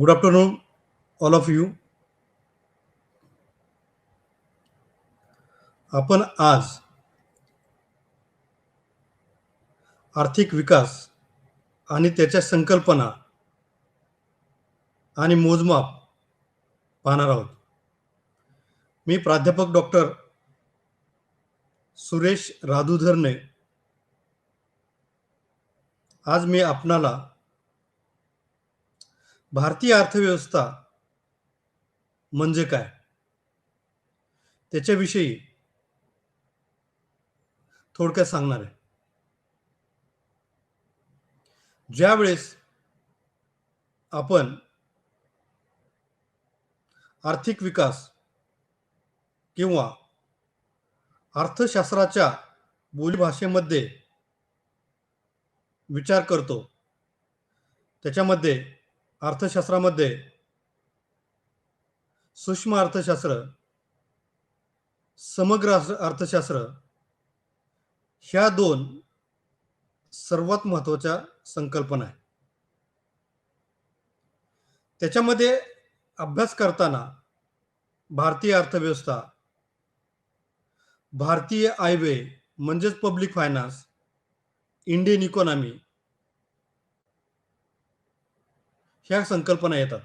Good afternoon, all of you. आपण आज आर्थिक विकास आणि त्याच्या संकल्पना आणि मोजमाप पाहणार आहोत. मी प्राध्यापक डॉक्टर सुरेश राधुधरने. आज मी आपणाला भारतीय अर्थव्यवस्था म्हणजे काय त्याच्याविषयी थोडक्यात सांगणार आहे. ज्यावेळेस आपण आर्थिक विकास किंवा अर्थशास्त्राच्या बोलीभाषेमध्ये विचार करतो, त्याच्यामध्ये अर्थशास्त्रामध्ये सूक्ष्म अर्थशास्त्र, समग्र अर्थशास्त्र ह्या दोन सर्वात महत्त्वाच्या संकल्पना आहेत. त्याच्यामध्ये अभ्यास करताना भारतीय अर्थव्यवस्था, भारतीय आयव्यय म्हणजेच पब्लिक फायनान्स, इंडियन इकॉनॉमी ह्या संकल्पना येतात.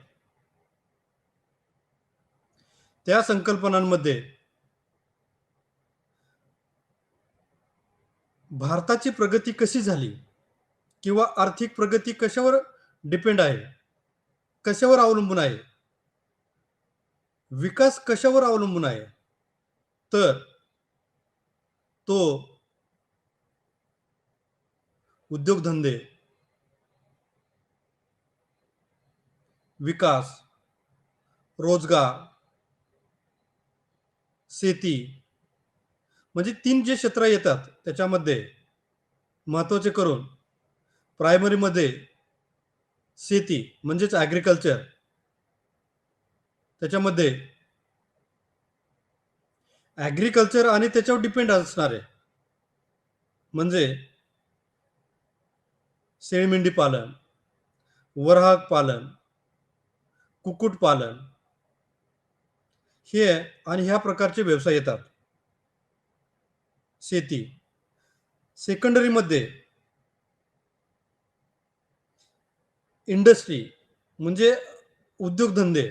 त्या संकल्पनांमध्ये भारताची प्रगती कशी झाली किंवा आर्थिक प्रगती कशावर डिपेंड आहे, कशावर अवलंबून आहे, विकास कशावर अवलंबून आहे, तर तो उद्योगधंदे, विकास, रोजगार, शेती म्हणजे तीन जे क्षेत्र येतात त्याच्यामध्ये महत्त्वाचे करून प्रायमरीमध्ये शेती म्हणजेच ॲग्रिकल्चर, त्याच्यामध्ये ॲग्रिकल्चर आणि त्याच्यावर डिपेंड असणारे म्हणजे शेळीमेंढी पालन, वराहक पालन, कुक्कुटपालन हे आणि ह्या प्रकारचे व्यवसाय येतात. शेती सेकंडरीमध्ये इंडस्ट्री म्हणजे उद्योगधंदे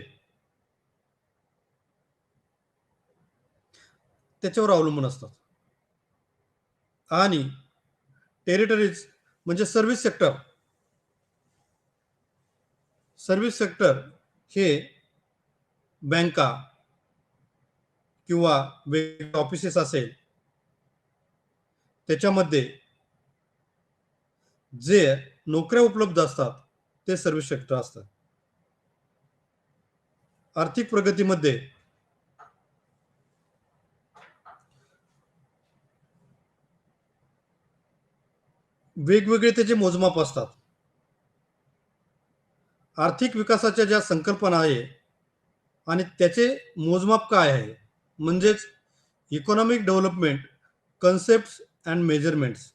त्याच्यावर अवलंबून असतात. आणि टेरिटरीज म्हणजे सर्व्हिस सेक्टर. सर्व्हिस सेक्टर हे बँका किंवा वेगवेगळे ऑफिसेस असेल त्याच्यामध्ये जे नोकऱ्या उपलब्ध असतात ते सर्व्हिस सेक्टर असतात. आर्थिक प्रगतीमध्ये वेगवेगळे त्याचे मोजमाप असतात. आर्थिक विकासाच्या ज्या संकल्पना आहे आणि त्याचे मोजमाप काय आहे म्हणजेच economic development concepts and measurements.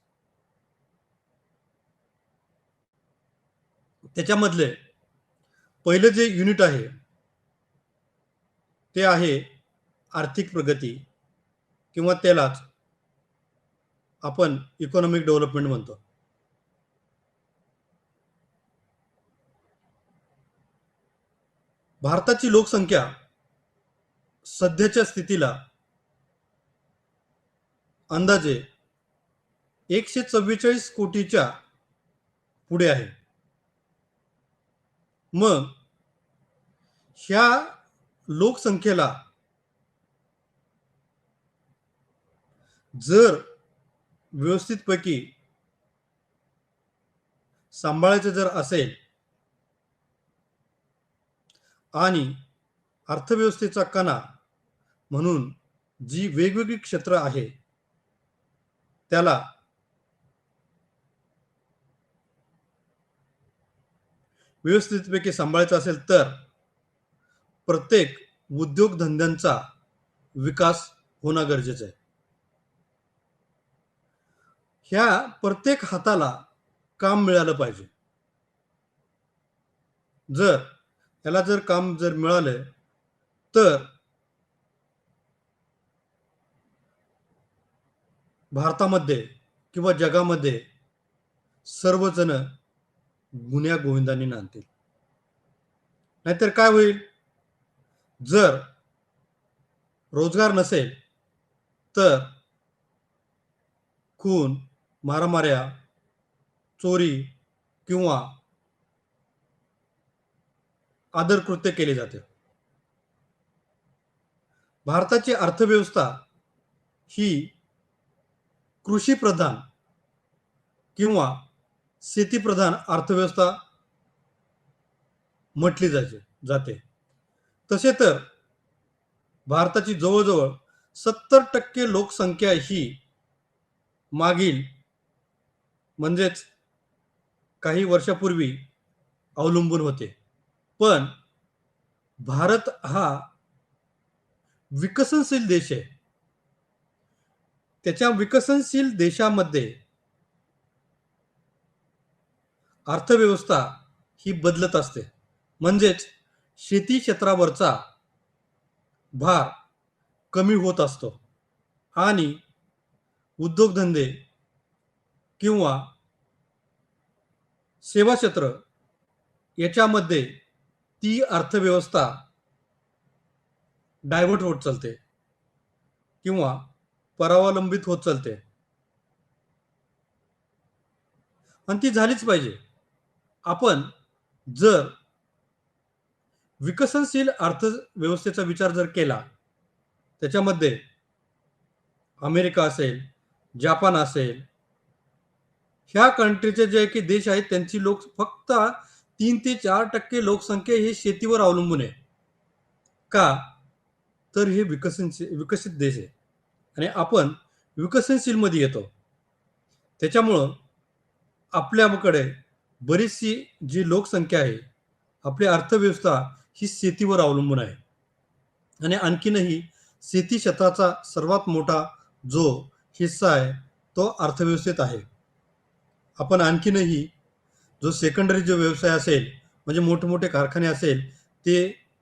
त्याच्यामधले पहिलं जे युनिट आहे ते आहे आर्थिक प्रगती किंवा त्यालाच आपण इकॉनॉमिक डेव्हलपमेंट म्हणतो. भारताची लोकसंख्या सध्याच्या स्थितीला अंदाजे 144 कोटीच्या पुढे आहे. मग ह्या लोकसंख्येला जर व्यवस्थितपैकी सांभाळायचं जर असेल आणि अर्थव्यवस्थेचा कणा म्हणून जी वेगवेगळी क्षेत्र आहे त्याला व्यवस्थितपैकी सांभाळायचं असेल तर प्रत्येक उद्योगधंद्यांचा विकास होणं गरजेचं आहे. ह्या प्रत्येक हाताला काम मिळालं पाहिजे. जर ह्याला जर काम जर मिळालं तर भारतामध्ये किंवा जगामध्ये सर्वजण गुण्या गोविंदाने नांदतील. नाहीतर काय होईल, जर रोजगार नसेल तर खून, मारामाऱ्या, चोरी किंवा आदरकृत्य केले जाते. भारताची अर्थव्यवस्था ही कृषीप्रधान किंवा शेतीप्रधान अर्थव्यवस्था म्हटली जाते. तसे तर भारताची जवळजवळ 70% लोकसंख्या ही मागील म्हणजेच काही वर्षापूर्वी अवलंबून होते. पण भारत हा विकसनशील देश आहे. त्याच्या विकसनशील देशामध्ये अर्थव्यवस्था ही बदलत असते. म्हणजेच शेती क्षेत्रावरचा भार कमी होत असतो आणि उद्योगधंदे किंवा सेवा क्षेत्र याच्यामध्ये ती अर्थव्यवस्था डायव्हर्ट होत चालते किंवा परावलंबित होत चालते. आणि ती झालीच पाहिजे. आपण जर विकसनशील अर्थव्यवस्थेचा विचार जर केला, त्याच्यामध्ये अमेरिका असेल, जापान असेल, ह्या कंट्रीचे जे की देश आहेत त्यांची लोक फक्त 3 ते 4% लोकसंख्या ही शेतीवर अवलंबून आहे. का? तर हे विकसित देश आहे आणि आपण विकसनशीलमध्ये येतो. त्याच्यामुळं आपल्याकडे बरीचशी जी लोकसंख्या आहे, आपली अर्थव्यवस्था ही शेतीवर अवलंबून आहे आणि आणखीनही शेती क्षेत्राचा सर्वात मोठा जो हिस्सा आहे तो अर्थव्यवस्थेत आहे. आपण आणखीनही जो सेकंडरी जो व्यवसाय असेल म्हणजे मोठमोठे कारखाने असेल ते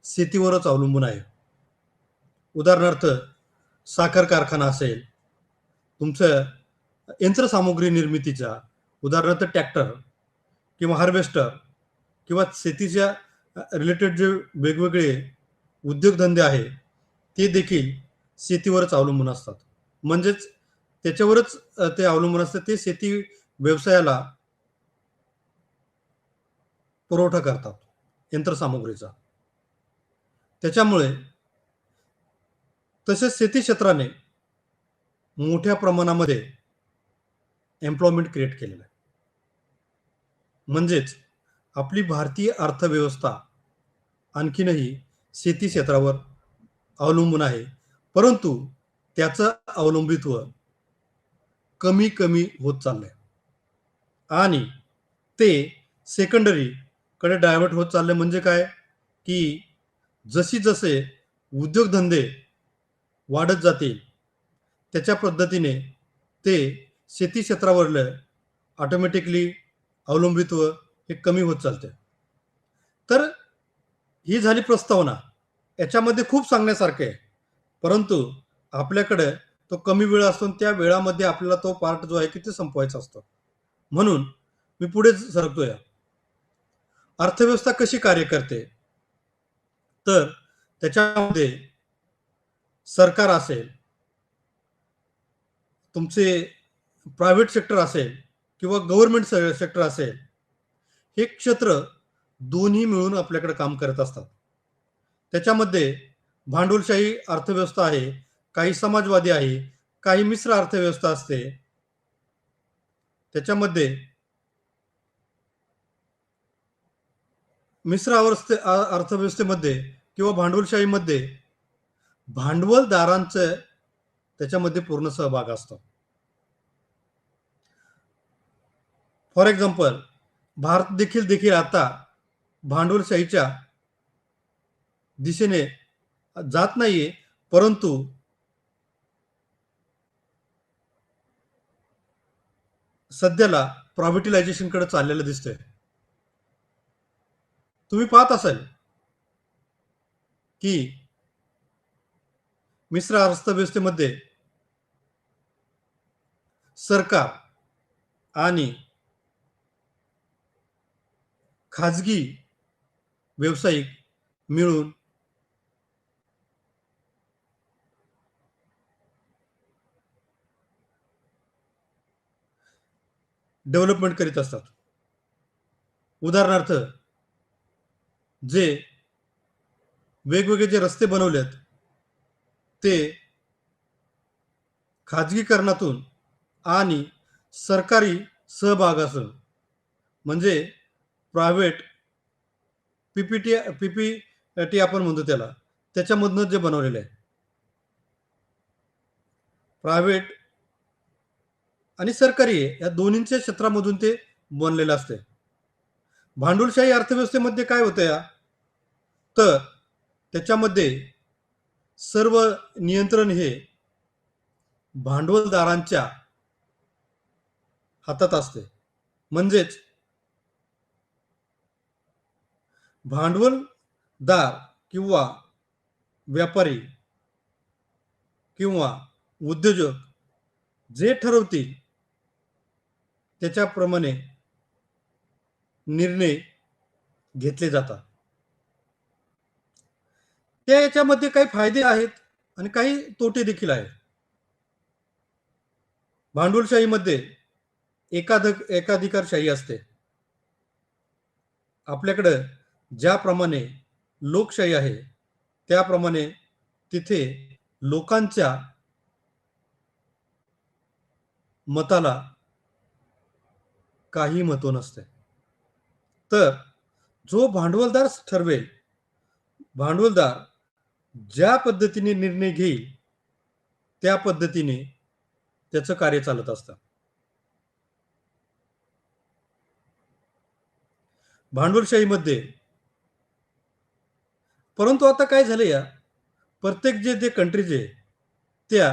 शेतीवरच अवलंबून आहे. उदाहरणार्थ साखर कारखाना असेल, तुमचं यंत्रसामुग्री निर्मितीचा उदाहरणार्थ ट्रॅक्टर किंवा हार्वेस्टर किंवा शेतीच्या रिलेटेड जे वेगवेगळे उद्योगधंदे आहे ते देखील शेतीवरच अवलंबून असतात. म्हणजेच त्याच्यावरच ते अवलंबून असतात. ते शेती व्यवसायाला पुरवठा करतात यंत्रसामुग्रीचा. त्याच्यामुळे तसेच शेती क्षेत्राने मोठ्या प्रमाणामध्ये एम्प्लॉयमेंट क्रिएट केलेलं आहे. म्हणजेच आपली भारतीय अर्थव्यवस्था आणखीनही शेती क्षेत्रावर अवलंबून आहे. परंतु त्याचं अवलंबित्व कमी कमी होत चाललंय आणि ते सेकंडरीकडे डायव्हर्ट होत चालले. म्हणजे काय, की जसे उद्योगधंदे वाढत जातील त्याच्या पद्धतीने ते शेती क्षेत्रावरलं ऑटोमॅटिकली अवलंबित्व हे कमी होत चालते. तर ही झाली प्रस्तावना. याच्यामध्ये खूप सांगण्यासारखं आहे, परंतु आपल्याकडे तो कमी वेळ असतो आणि त्या वेळामध्ये आपल्याला तो पार्ट जो आहे की ते संपवायचा असतो. म्हणून मी पुढे सरकतोय. अर्थव्यवस्था कशी कार्य करते, तर त्याच्यामध्ये सरकार असेल, तुमचे प्रायव्हेट सेक्टर असेल किंवा गव्हर्नमेंट सेक्टर असेल, हे क्षेत्र दोन्ही मिळून आपल्याकडे काम करत असतात. त्याच्यामध्ये भांडवलशाही अर्थव्यवस्था आहे, काही समाजवादी आहे, काही मिश्र अर्थव्यवस्था असते. त्याच्यामध्ये मिश्र अर्थव्यवस्थेमध्ये किंवा भांडवलशाहीमध्ये भांडवलदारांचं त्याच्यामध्ये पूर्ण सहभाग असतो. फॉर एक्झाम्पल, भारत देखील आता भांडवलशाहीच्या दिशेने जात नाहीये, परंतु सध्याला प्रायव्हेटिलायझेशनकडे चाललेलं दिसतंय. तुम्ही पाहत असाल की मिश्र अर्थव्यवस्थेमध्ये सरकार आणि खाजगी व्यावसायिक मिळून डेव्हलपमेंट करीत असतात. उदाहरणार्थ, जे वेगवेगळे जे रस्ते बनवलेत ते खाजगीकरणातून आणि सरकारी सहभागातून, म्हणजे प्रायव्हेट पीपीटी आपण म्हणतो त्याला, त्याच्यामधनं जे बनवलेलं आहे. प्रायव्हेट आणि सरकारी आहे, या दोन्हींच्या क्षेत्रामधून ते बनलेलं असते. भांडवलशाही अर्थव्यवस्थेमध्ये काय होतं या, तर त्याच्यामध्ये सर्व नियंत्रण हे भांडवलदारांच्या हातात असते. म्हणजेच भांडवलदार किंवा व्यापारी किंवा उद्योजक जे ठरवतील त्याच्याप्रमाणे निर्णय घेतले जातात. त्या याच्यामध्ये काही फायदे आहेत आणि काही तोटे देखील आहेत. भांडवलशाहीमध्ये एकाधिकारशाही असते. आपल्याकडं ज्याप्रमाणे लोकशाही आहे त्याप्रमाणे तिथे लोकांच्या मताला काही महत्त्व नसते. तर जो भांडवलदार ठरवेल, भांडवलदार ज्या पद्धतीने निर्णय घेईल त्या पद्धतीने त्याचं कार्य चालत असतं. भांडवलशाहीमध्ये परंतु आता काय झालं या, प्रत्येक जे जे कंट्रीज आहे त्या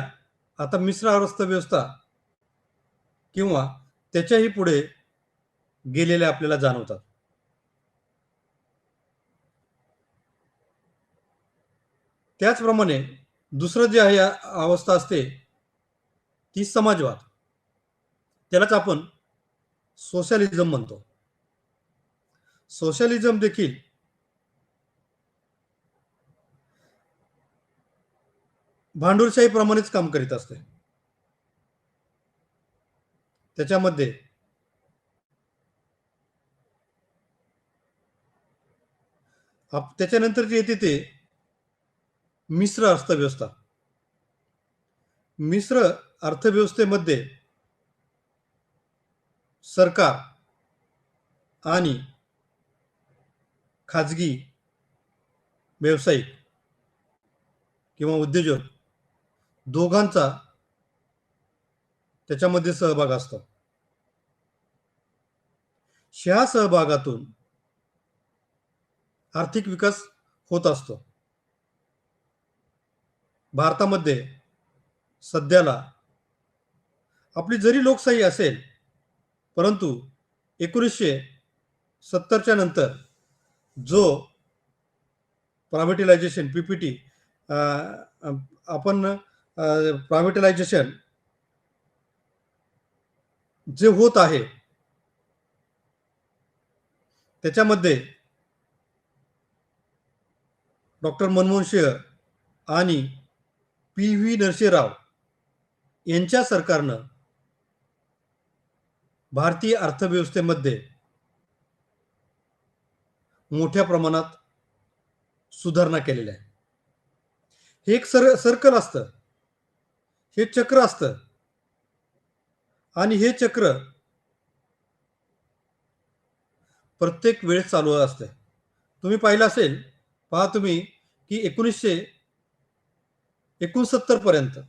आता मिश्र अर्थव्यवस्था किंवा त्याच्याही पुढे गेलेल्या आपल्याला जाणवतात. त्याचप्रमाणे दुसरं जे आहे अवस्था असते ती समाजवाद. त्यालाच आपण सोशलिझम म्हणतो. सोशलिझम देखील भांडवलशाहीप्रमाणेच काम करीत असते. त्याच्यामध्ये त्याच्यानंतर जे येते ते मिश्र अर्थव्यवस्था. मिश्र अर्थव्यवस्थेमध्ये सरकार आणि खाजगी व्यावसायिक किंवा उद्योजक दोघांचा त्याच्यामध्ये सहभाग असतो. ह्या सहभागातून आर्थिक विकास होत असतो. भारतामध्ये सध्याला आपली जरी लोकशाही असेल, परंतु 1970च्या नंतर जो प्रायव्हेटिलायझेशन पीपीटी आपण प्रायव्हेटिलायझेशन जे होत आहे त्याच्यामध्ये डॉक्टर मनमोहन सिंह आणि पी व्ही नरसिंहराव यांच्या सरकारनं भारतीय अर्थव्यवस्थेमध्ये मोठ्या प्रमाणात सुधारणा केलेल्या आहे. हे एक सर्कल असतं, हे चक्र असतं आणि हे चक्र प्रत्येक वेळेस चालू असते. तुम्ही पाहिलं असेल, पहा तुम्ही की 1969 पर्यंत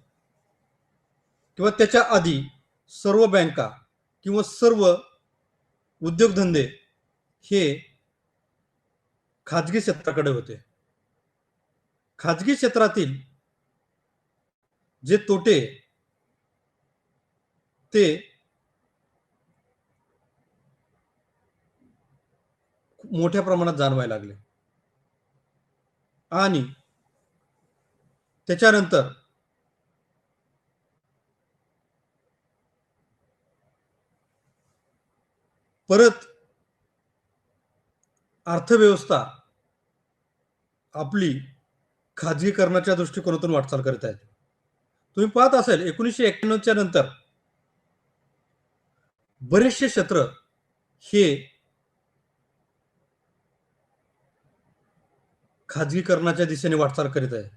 किंवा त्याच्या आधी सर्व बँका किंवा सर्व उद्योगधंदे हे खाजगी क्षेत्राकडे होते. खाजगी क्षेत्रातील जे तोटे ते मोठ्या प्रमाणात जाणवायला लागले आणि त्याच्यानंतर परत अर्थव्यवस्था आपली खाजगीकरणाच्या दृष्टिकोनातून वाटचाल करत आहेत. तुम्ही पाहत असाल 1991च्या नंतर बरेचसे क्षेत्र हे खाजगीकरणाच्या दिशेने वाटचाल करीत आहे.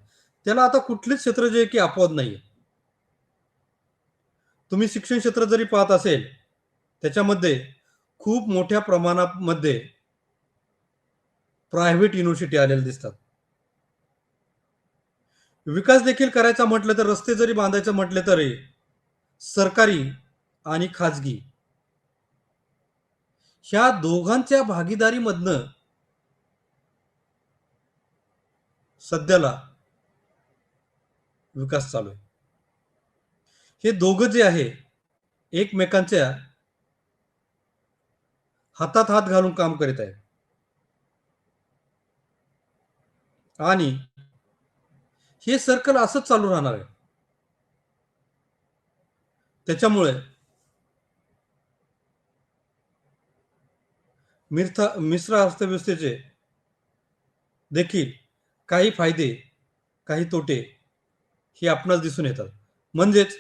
त्याला आता कुठलेच क्षेत्र जे आहे की अपवाद नाहीये. तुम्ही शिक्षण क्षेत्र जरी पाहत असेल, त्याच्यामध्ये खूप मोठ्या प्रमाणामध्ये प्रायव्हेट युनिव्हर्सिटी आलेल्या दिसतात. विकास देखील करायचा म्हटलं तर रस्ते जरी बांधायचं म्हटले तरी सरकारी आणि खाजगी ह्या दोघांच्या भागीदारीमधनं सध्याला विकास चालू आहे. हे दोघं जे आहे एकमेकांच्या हातात हात घालून काम करीत आहेत आणि हे सर्कल असंच चालू राहणार आहे. त्याच्यामुळे मिश्र अर्थव्यवस्थेचे देखील काही फायदे काही तोटे हे आपणास दिसून येतात. म्हणजेच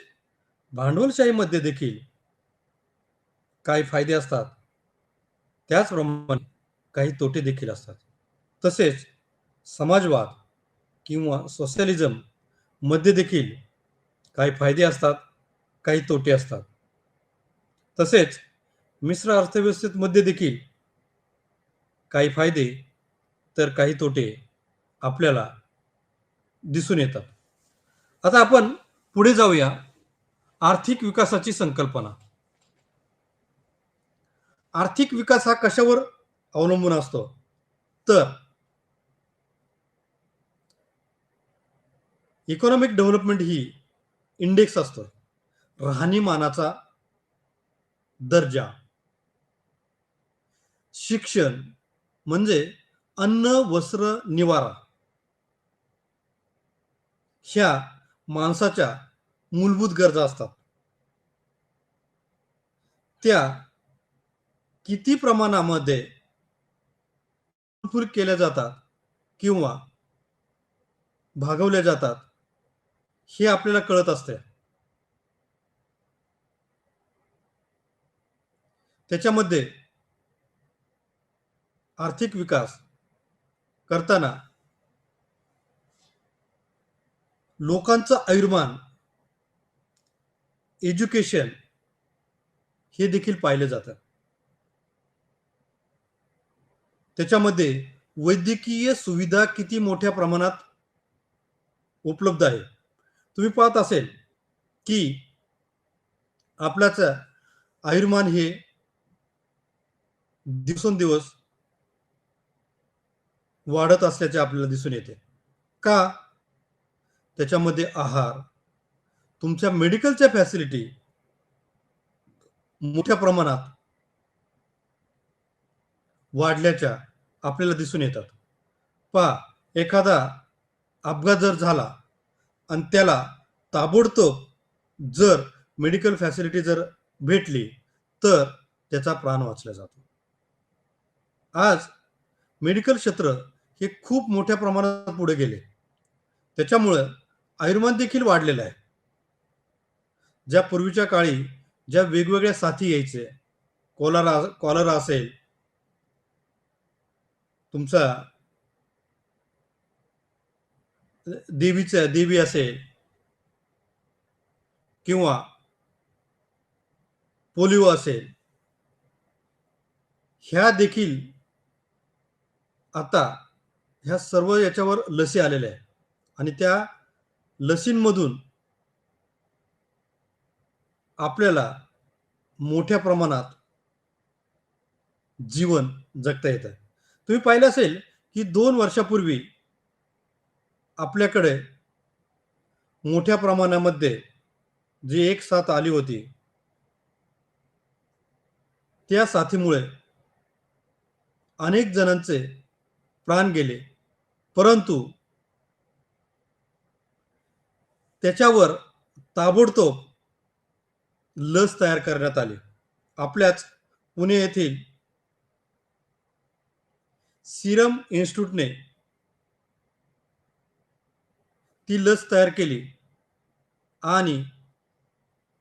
भांडवलशाहीमध्ये देखील काही फायदे असतात, त्याचप्रमाणे काही तोटे देखील असतात. तसेच समाजवाद किंवा सोशलिझम मध्ये देखील काही फायदे असतात, काही तोटे असतात. तसेच मिश्र अर्थव्यवस्थेमध्ये देखील काही फायदे तर काही तोटे आपल्याला दिसून येतात. आता आपण पुढे जाऊया. आर्थिक विकासाची संकल्पना. आर्थिक विकास हा कशावर अवलंबून असतो? तर इकॉनॉमिक डेव्हलपमेंट ही इंडेक्स असतो. राहणीमानाचा दर्जा, शिक्षण म्हणजे अन्न, वस्त्र, निवारा ह्या माणसाच्या मूलभूत गरजा असतात. त्या किती प्रमाणामध्ये फुलफिल केल्या जातात किंवा भागवल्या जातात हे आपल्याला कळत असते. त्याच्यामध्ये आर्थिक विकास करताना लोकांचं आयुर्मान, एज्युकेशन हे देखील पाहिलं जातं. त्याच्यामध्ये वैद्यकीय सुविधा किती मोठ्या प्रमाणात उपलब्ध आहे. तुम्ही पाहत असेल की आपल्याचं आयुर्मान हे दिवसेंदिवस वाढत असल्याचे आपल्याला दिसून येते. का? त्याच्यामध्ये आहार, तुमच्या मेडिकलच्या फॅसिलिटी मोठ्या प्रमाणात वाढल्याच्या आपल्याला दिसून येतात. पहा, एखादा अपघात जर झाला आणि त्याला ताबडतोब जर मेडिकल फॅसिलिटी जर भेटली तर त्याचा प्राण वाचला जातो. आज मेडिकल क्षेत्र हे खूप मोठ्या प्रमाणात पुढे गेले. त्याच्यामुळं आयुर्मान देखील वाढलेलं आहे. ज्या पूर्वीच्या काळी ज्या वेगवेगळ्या साथी यायचे, कॉलरा असेल, तुमचा देवी असेल किंवा पोलिओ असेल, ह्या देखील आता ह्या सर्व याच्यावर लसी आलेल्या आहेत आणि त्या लसींमधून आपल्याला मोठ्या प्रमाणात जीवन जगता येतं. तुम्ही पाहिलं असेल की 2 वर्षापूर्वी आपल्याकडे मोठ्या प्रमाणामध्ये जी एक साथ आली होती, त्या साथीमुळे अनेक जणांचे प्राण गेले. परंतु त्याच्यावर ताबडतोब लस तयार करण्यात आली. आपल्याच पुणे येथील सिरम इन्स्टिट्यूटने ती लस तयार केली आणि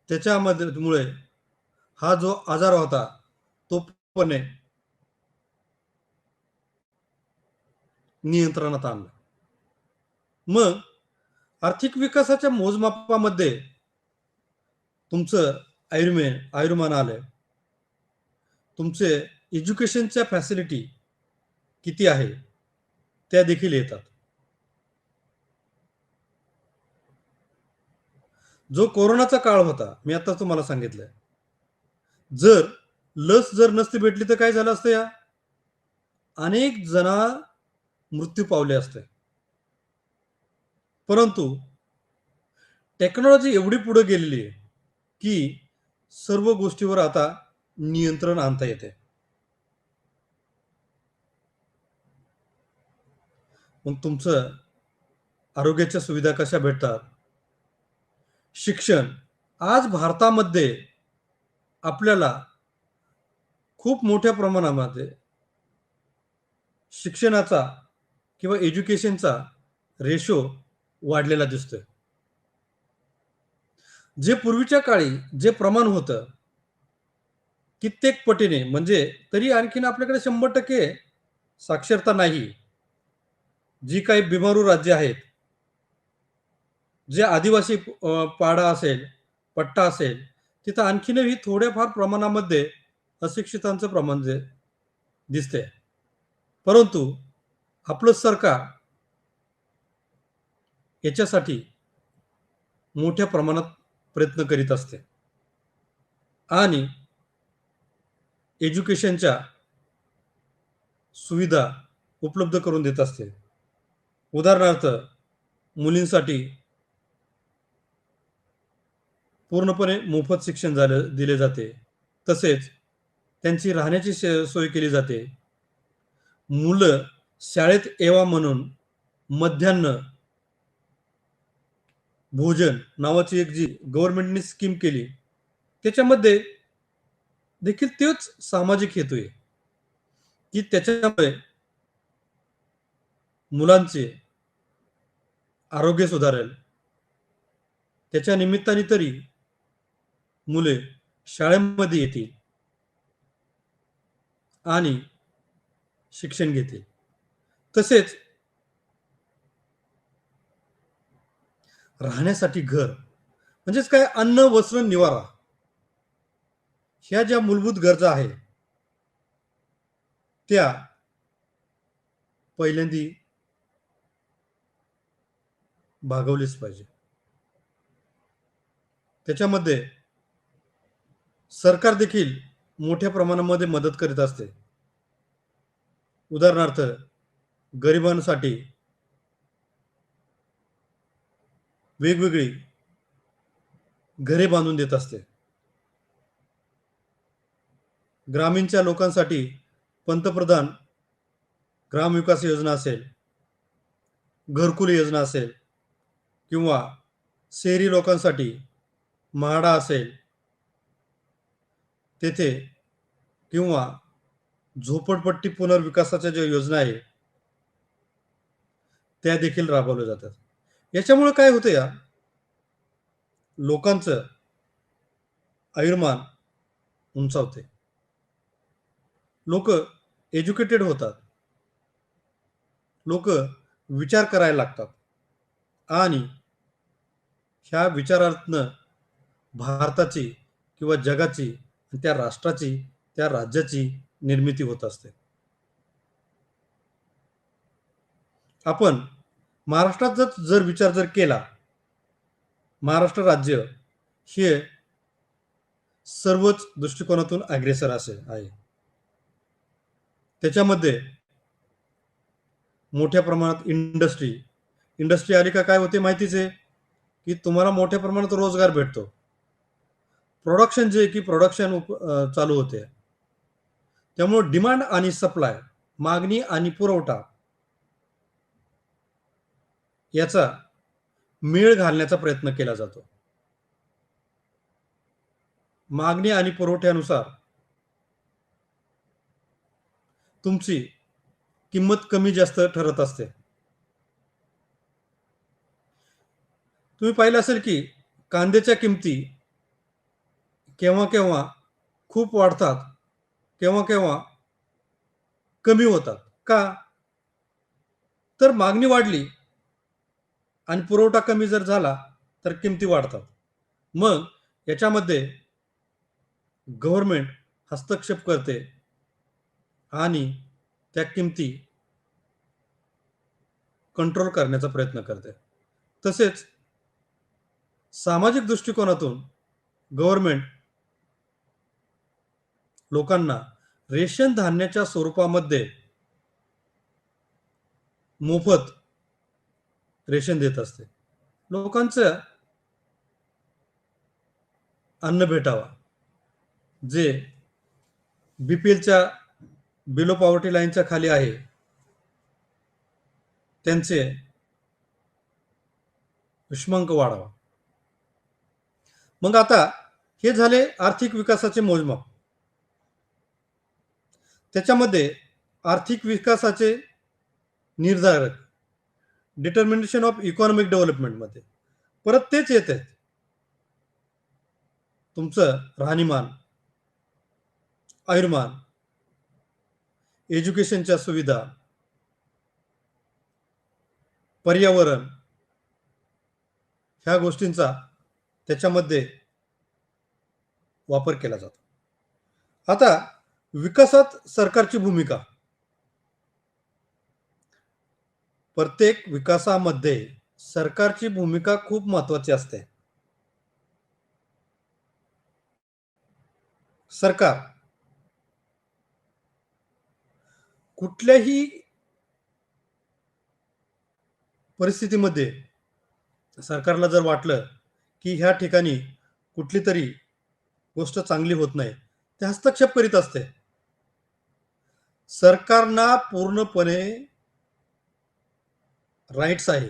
त्याच्यामुळे हा जो आजार होता तो पूर्णपणे नियंत्रणात आणला. मग आर्थिक विकासाच्या मोजमापामध्ये तुमचं आयुर्मान आलंय. तुमचे एज्युकेशनच्या फॅसिलिटी किती आहे त्या देखील येतात. जो कोरोनाचा काळ होता, मी आता तुम्हाला सांगितलंय. जर लस नसती भेटली तर काय झालं असतं, या अनेक जण मृत्यू पावले असते. परंतु टेक्नॉलॉजी एवढी पुढे गेलेली आहे की सर्व गोष्टीवर आता नियंत्रण आणता येते. मग तुमचं आरोग्याच्या सुविधा कशा भेटतात? शिक्षण आज भारतामध्ये आपल्याला खूप मोठ्या प्रमाणामध्ये शिक्षणाचा किंवा एज्युकेशनचा रेशो वाढलेला दिसतोय. जे पूर्वीच्या काळी जे प्रमाण होतं कित्येक पटीने, म्हणजे तरी आणखीन आपल्याकडे 100% साक्षरता नाही. जी काही बिमारू राज्य आहेत, जे आदिवासी पाडा असेल, पट्टा असेल, तिथं आणखीनही थोड्याफार प्रमाणामध्ये अशिक्षितांचं प्रमाण जे दिसते. परंतु आपलं सरकार याच्यासाठी मोठ्या प्रमाणात प्रयत्न करीत असते आणि एज्युकेशनच्या सुविधा उपलब्ध करून देत असते. उदाहरणार्थ, मुलींसाठी पूर्णपणे मोफत शिक्षण दिले जाते. तसेच त्यांची राहण्याची सोय केली जाते. मुलं शाळेत यावा म्हणून मध्यान्ह भोजन नावाची एक जी गव्हर्नमेंटने स्कीम केली, त्याच्यामध्ये देखील तोच सामाजिक हेतू आहे की त्याच्यामुळे मुलांचे आरोग्य सुधारेल. त्याच्या निमित्ताने तरी मुले शाळेमध्ये येतील आणि शिक्षण घेतील. तसेच राहण्यासाठी घर, म्हणजेच काय, अन्न, वस्त्र, निवारा, ह्या ज्या मूलभूत गरजा आहेत त्या पहिल्यांदी भागवलीच पाहिजे. त्याच्यामध्ये सरकार देखील मोठ्या प्रमाणामध्ये मदत करीत असते. उदाहरणार्थ, गरिबांसाठी वेगवेगळी घरे बांधून देत असते. ग्रामीणच्या लोकांसाठी पंतप्रधान ग्राम विकास योजना असेल, घरकुल योजना असेल, किंवा शहरी लोकांसाठी म्हाडा असेल तेथे, किंवा झोपडपट्टी पुनर्विकासाच्या ज्या योजना आहेत त्या देखील राबवल्या जातात. याच्यामुळे काय होतं, या लोकांचं आयुर्मान उंचावते. लोक एज्युकेटेड होतात, लोक विचार करायला लागतात आणि ह्या विचारातनं भारताची किंवा जगाची, त्या राष्ट्राची, त्या राज्याची निर्मिती होत असते. आपण महाराष्ट्राचा जर विचार केला, महाराष्ट्र राज्य हे सर्वच दृष्टिकोनातून अग्रेसर आहे. त्याच्यामध्ये मोठ्या प्रमाणात इंडस्ट्री आली का काय होते माहितीच आहे की तुम्हाला मोठ्या प्रमाणात रोजगार भेटतो. प्रोडक्शन चालू होते. त्यामुळे डिमांड आणि सप्लाय, मागणी आणि पुरवठा याचा मेळ घालण्याचा प्रयत्न केला जातो. मागणी आणि पुरवठ्यानुसार तुमची किंमत कमी जास्त ठरत असते. तुम्ही पाहिलं असेल की कांद्याच्या किमती केव्हा-केव्हा खूप वाढतात, केव्हा-केव्हा कमी होतात. का? तर मागणी वाढली आणि पुरवठा कमी जर झाला, तर किमती वाढतात. मग याच्यामध्ये गव्हर्नमेंट हस्तक्षेप करते आणि त्या किमती कंट्रोल करण्याचा प्रयत्न करते. तसेच सामाजिक दृष्टिकोनातून गव्हर्नमेंट लोकांना रेशन धान्याच्या स्वरूपामध्ये मोफत रेशन देत असते. लोकांचं अन्न भेटावा. जे बी-पी-एलच्या बिलो पॉवर्टी लाईनच्या खाली आहे, त्यांचे उष्मांक वाढावा. मग आता हे झाले आर्थिक विकासाचे मोजमाप. त्याच्यामध्ये आर्थिक विकासाचे निर्धारक डिटर्मिनेशन ऑफ इकॉनॉमिक डेव्हलपमेंटमध्ये परत तेच येते. तुमचं राहणीमान, आयुर्मान, एज्युकेशनच्या सुविधा, पर्यावरण ह्या गोष्टींचा त्याच्यामध्ये वापर केला जातो. आता विकासात सरकारची भूमिका. प्रत्येक विकासामध्ये सरकारची भूमिका खूप महत्त्वाची असते. सरकार कुठल्याही परिस्थितीमध्ये सरकारला जर वाटलं, की ह्या ठिकाणी कुठली तरी गोष्ट चांगली होत नाही, ते हस्तक्षेप करीत असते. सरकारना पूर्णपणे राईट्स आहे.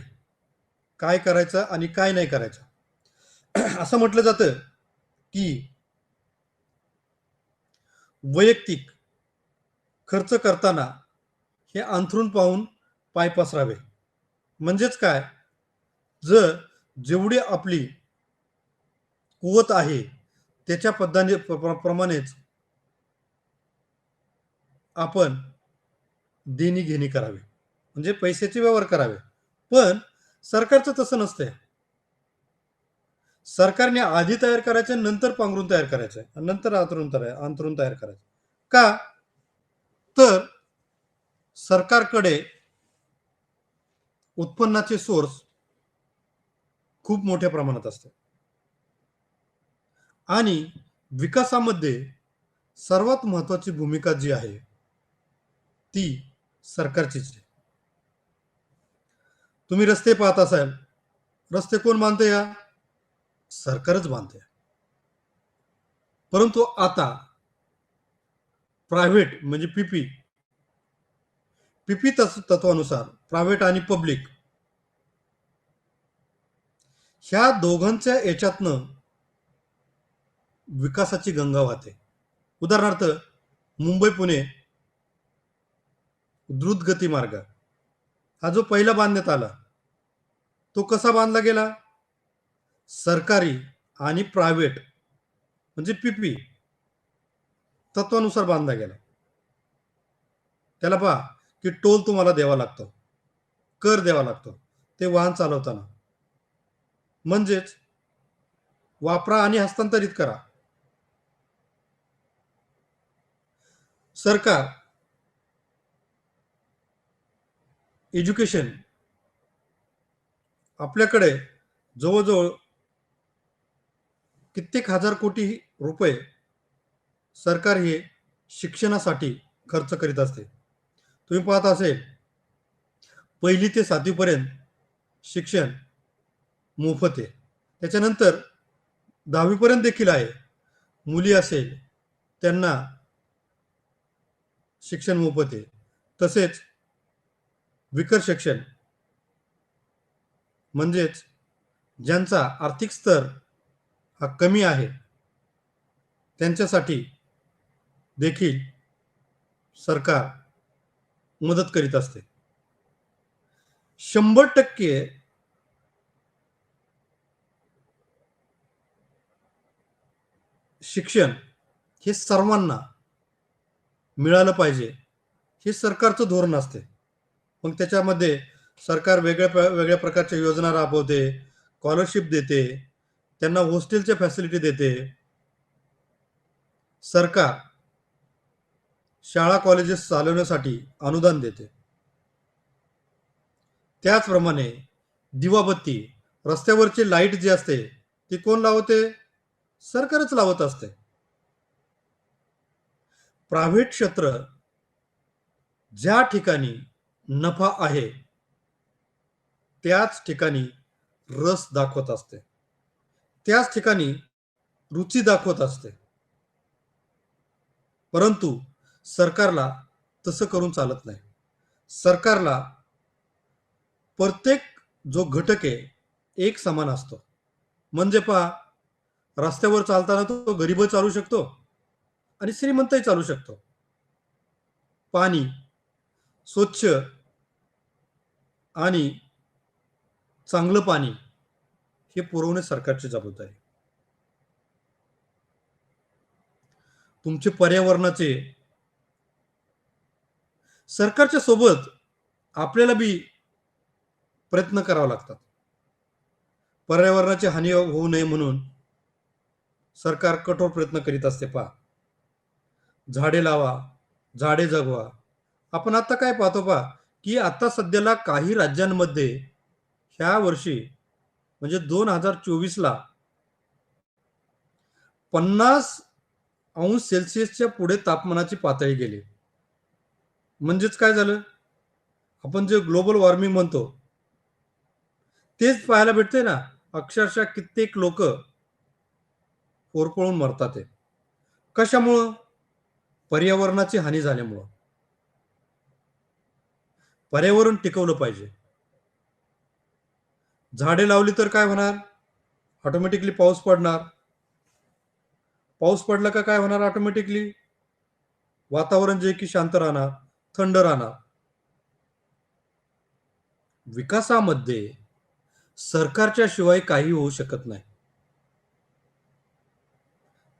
काय करायचं आणि काय नाही करायचं. असं म्हटलं जातं, की वैयक्तिक खर्च करताना हे अंथरूण पाहून पाय पसरावे. म्हणजेच काय? जर जेवढी आपली कुवत आहे, त्याच्या प्रमाणेच आपण देणी-घेणी करावी. म्हणजे पैशाचे व्यवहार करावे. पण सरकारचं तसं नसतंय. सरकारने आधी तयार करायचं, नंतर पांघरूण तयार करायचं आणि नंतर अंथरूण तयार करायचं. का? तर सरकारकडे उत्पन्नाचे सोर्स खूप मोठ्या प्रमाणात असतात आणि विकासामध्ये सर्वात महत्त्वाची भूमिका जी आहे, ती सरकारचीच आहे. तुम्ही रस्ते पाहत असाल, रस्ते कोण बांधतंय या? सरकारच बांधतंय. परंतु आता प्रायव्हेट म्हणजे पी-पी तत्वानुसार प्रायव्हेट आणि पब्लिक ह्या दोघांच्या याच्यातनं विकासाची गंगा वाहते. उदाहरणार्थ मुंबई-पुणे द्रुतगती मार्ग हा जो पहिला बांधण्यात आला, तो कसा बांधला गेला? सरकारी आणि प्रायव्हेट म्हणजे पी-पी तत्वानुसार बांधला गेला. त्याला पहा, की टोल तुम्हाला द्यावा लागतो, कर द्यावा लागतो ते वाहन चालवताना. म्हणजेच वापरा आणि हस्तांतरित करा. सरकार एज्युकेशन आपल्याकडे जवळ-जवळ कित्येक हजार कोटी रुपये सरकार हे शिक्षणासाठी खर्च करीत असते. तुम्ही पाहत असेल, 1ली ते 7वी पर्यंत शिक्षण मोफत आहे. त्याच्यानंतर 10वी पर्यंत देखील आहे. मुली असेल, त्यांना शिक्षण मोफत आहे. तसेच विकर शिक्षण म्हणजेच ज्यांचा आर्थिक स्तर हा कमी आहे त्यांच्यासाठी देखील सरकार मदत करीत असते. 100% शिक्षण हे सर्वांना मिळालं पाहिजे, हे सरकारचं धोरण असते. मग त्याच्यामध्ये सरकार वेगळ्या प्रकारच्या योजना राबवते, स्कॉलरशिप देते, त्यांना हॉस्टेलच्या फॅसिलिटी देते. सरकार शाळा कॉलेजेस चालवण्यासाठी अनुदान देते. त्याचप्रमाणे दिवाबत्ती, रस्त्यावरची लाईट जी असते ती कोण लावते? सरकारच लावत असते. प्रायव्हेट क्षेत्र ज्या ठिकाणी नफा आहे त्याच ठिकाणी रस दाखवत असते, त्याच ठिकाणी रुची दाखवत असते. परंतु सरकारला तसं करून चालत नाही. सरकारला प्रत्येक जो घटक आहे एक समान असतो. म्हणजे पहा, रस्त्यावर चालताना तो गरीबही चालू शकतो आणि श्रीमंतही चालू शकतो. पाणी स्वच्छ आणि चांगलं पाणी हे पुरवणे सरकारची जबाबदारी. तुमचे पर्यावरणाचे सरकारच्या सोबत आपल्याला बी प्रयत्न करावे लागतात. पर्यावरणाची हानी होऊ नये म्हणून सरकार कठोर प्रयत्न करीत असते. पहा, झाडे लावा, झाडे जगवा. आपण आता काय पाहतो पहा, की आता सध्याला काही राज्यांमध्ये ह्या वर्षी म्हणजे 2024ला 50 अंश सेल्सिअसच्या पुढे तापमानाची पातळी गेली. म्हणजेच काय झालं? आपण जे ग्लोबल वॉर्मिंग म्हणतो तेच पाहायला भेटते ना. अक्षरशः कित्येक लोक होरपळून मरतात आहे. कशामुळं? पर्यावरणाची हानी झाल्यामुळं. पर्यावरण टिकवलं पाहिजे. झाडे लावली तर काय होणार? ऑटोमॅटिकली पाऊस पडणार. पाऊस पडला का काय होणार? ऑटोमॅटिकली वातावरण जे की शांत राहणार, थंड राहणार. विकासामध्ये सरकारच्या शिवाय काही होऊ शकत नाही.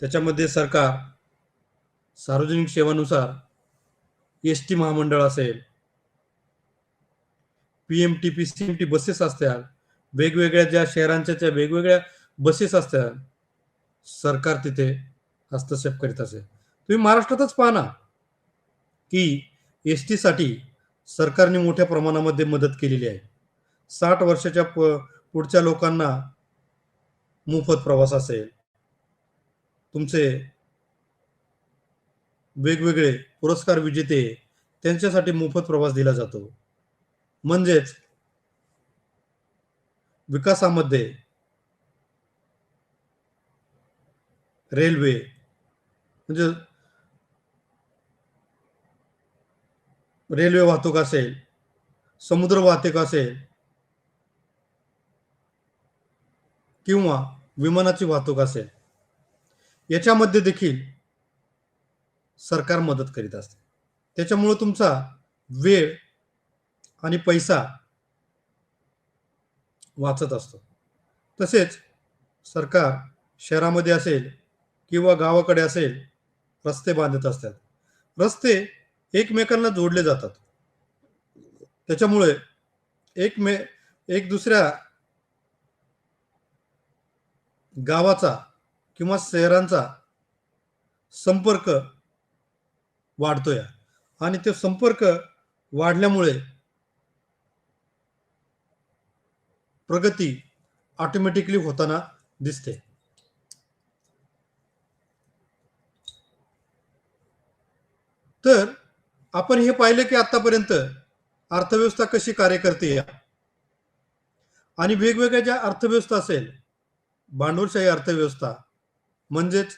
त्याच्यामध्ये सरकार सार्वजनिक सेवानुसार एस-टी महामंडळ असेल, PMTP, CMT बसेस असतात, वेगवेगळ्या ज्या शहरांच्या त्या वेगवेगळ्या बसेस असतात, सरकार तिथे हस्तक्षेप करीत असेल. तुम्ही महाराष्ट्रातच पाहा ना, की एस-टीसाठी सरकारने मोठ्या प्रमाणामध्ये मदत केलेली आहे. 60 वर्षाच्या पुढच्या लोकांना मोफत प्रवास असेल, तुमचे वेगवेगळे पुरस्कार विजेते त्यांच्यासाठी मोफत प्रवास दिला जातो. म्हणजेच विकासामध्ये रेल्वे म्हणजे रेल्वे वाहतूक असेल, समुद्र वाहतूक असेल किंवा विमानाची वाहतूक असेल, याच्यामध्ये देखील सरकार मदत करीत असते. त्याच्यामुळे तुमचा वेळ आणि पैसा वाचत असतो. तसेच सरकार शहरामध्ये असेल किंवा गावाकडे असेल रस्ते बांधत असतात. रस्ते एकमेकांना जोडले जातात. त्याच्यामुळे एक दुसऱ्या गावाचा किंवा शहरांचा संपर्क वाढतोय आणि तो संपर्क वाढल्यामुळे प्रगती ऑटोमॅटिकली होताना दिसते. तर आपण हे पाहिलं की आतापर्यंत अर्थव्यवस्था कशी कार्य करते आणि वेगवेगळ्या ज्या अर्थव्यवस्था असेल, भांडवलशाही अर्थव्यवस्था म्हणजेच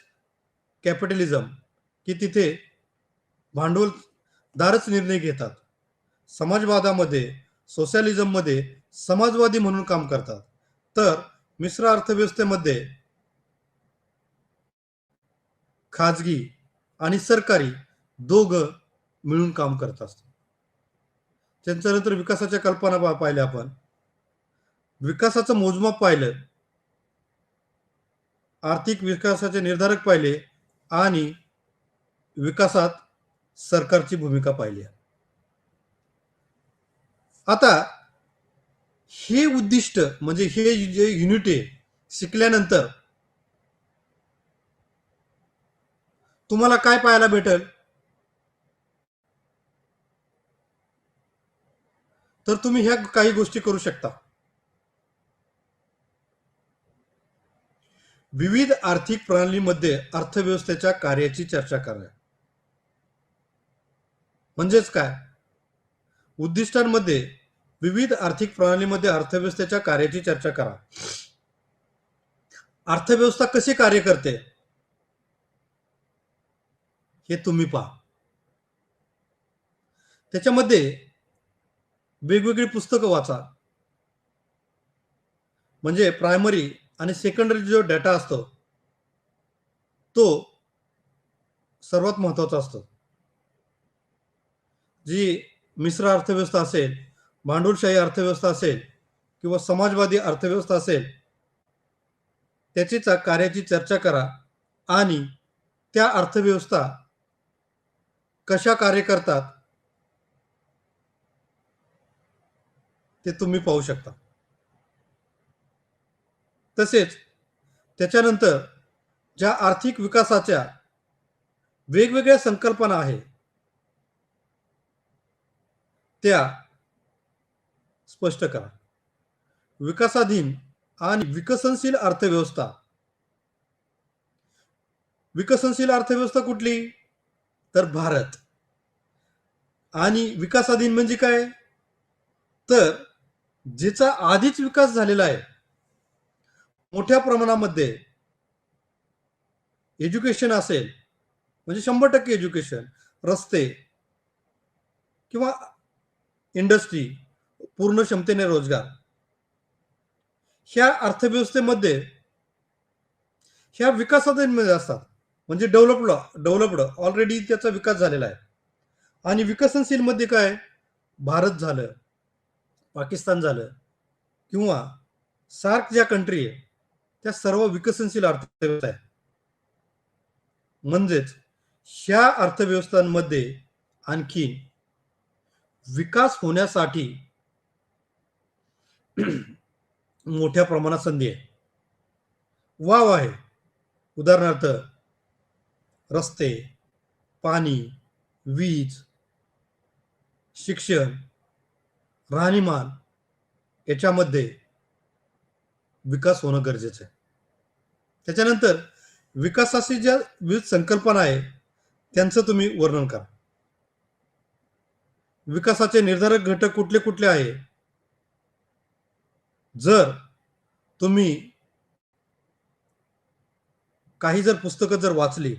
कॅपिटलिझम, की तिथे भांडवलदारच निर्णय घेतात. समाजवादामध्ये, सोशलिझममध्ये समाजवादी म्हणून काम करतात. तर मिश्र अर्थव्यवस्थेमध्ये खाजगी आणि सरकारी दोघं मिळून काम करत असतात. त्याच्यानंतर विकासाच्या कल्पना पाहिल्या आपण. विकासाचं मोजमाप पाहिलं, आर्थिक विकासाचे निर्धारक पाहिले आणि विकासात सरकारची भूमिका पाहिली. आता हे उद्दिष्ट म्हणजे हे जे युनिट आहे शिकल्यानंतर तुम्हाला काय पाहायला भेटेल, तर तुम्ही ह्या काही गोष्टी करू शकता. विविध आर्थिक प्रणालीमध्ये अर्थव्यवस्थेच्या कार्याची चर्चा करा. म्हणजेच काय, उद्दिष्टांमध्ये विविध आर्थिक प्रणालीमध्ये अर्थव्यवस्थेच्या कार्याची चर्चा करा. अर्थव्यवस्था कशी कार्य करते हे तुम्ही पहा. त्याच्यामध्ये वेगवेगळी पुस्तकं वाचा. म्हणजे प्रायमरी आणि सेकंडरी जो डेटा असतो तो सर्वात महत्वाचा असतो. जी मिश्र अर्थव्यवस्था असेल, भांडवलशाही अर्थव्यवस्था असेल किंवा समाजवादी अर्थव्यवस्था असेल, त्याची कार्याची चर्चा करा आणि त्या अर्थव्यवस्था कशा कार्य करतात ते तुम्ही पाहू शकता. तसेच त्याच्यानंतर ज्या आर्थिक विकासाच्या वेगवेगळ्या संकल्पना आहेत त्या स्पष्ट करा. विकासाधीन आणि विकसनशील अर्थव्यवस्था. विकसनशील अर्थव्यवस्था कुठली, तर भारत. आणि विकासाधीन म्हणजे काय, तर ज्याचा आधीच विकास झालेला आहे, मोठ्या प्रमाणामध्ये एज्युकेशन असेल म्हणजे 100% एज्युकेशन, रस्ते किंवा इंडस्ट्री, पूर्ण क्षमतेने रोजगार, ह्या अर्थव्यवस्थेमध्ये ह्या विकासाधीनमध्ये असतात. म्हणजे डेव्हलप्ड ऑलरेडी त्याचा विकास झालेला आहे. आणि विकसनशील मध्ये काय, भारत झालं, पाकिस्तान झालं किंवा सार्क ज्या कंट्री आहे त्या सर्व विकसनशील अर्थव्यवस्था आहे. म्हणजेच ह्या अर्थव्यवस्थांमध्ये आणखी विकास होण्यासाठी मोठ्या प्रमाणात संधी आहे, वाव आहे. उदाहरणार्थ रस्ते, पाणी, वीज, शिक्षण, राहणीमान याच्यामध्ये विकास होणं गरजेचं आहे. त्याच्यानंतर विकासाची ज्या विविध संकल्पना आहे त्यांचं तुम्ही वर्णन करा. विकासाचे निर्धारक घटक कुठले कुठले आहे. जर तुम्ही काही जर पुस्तकं जर वाचली,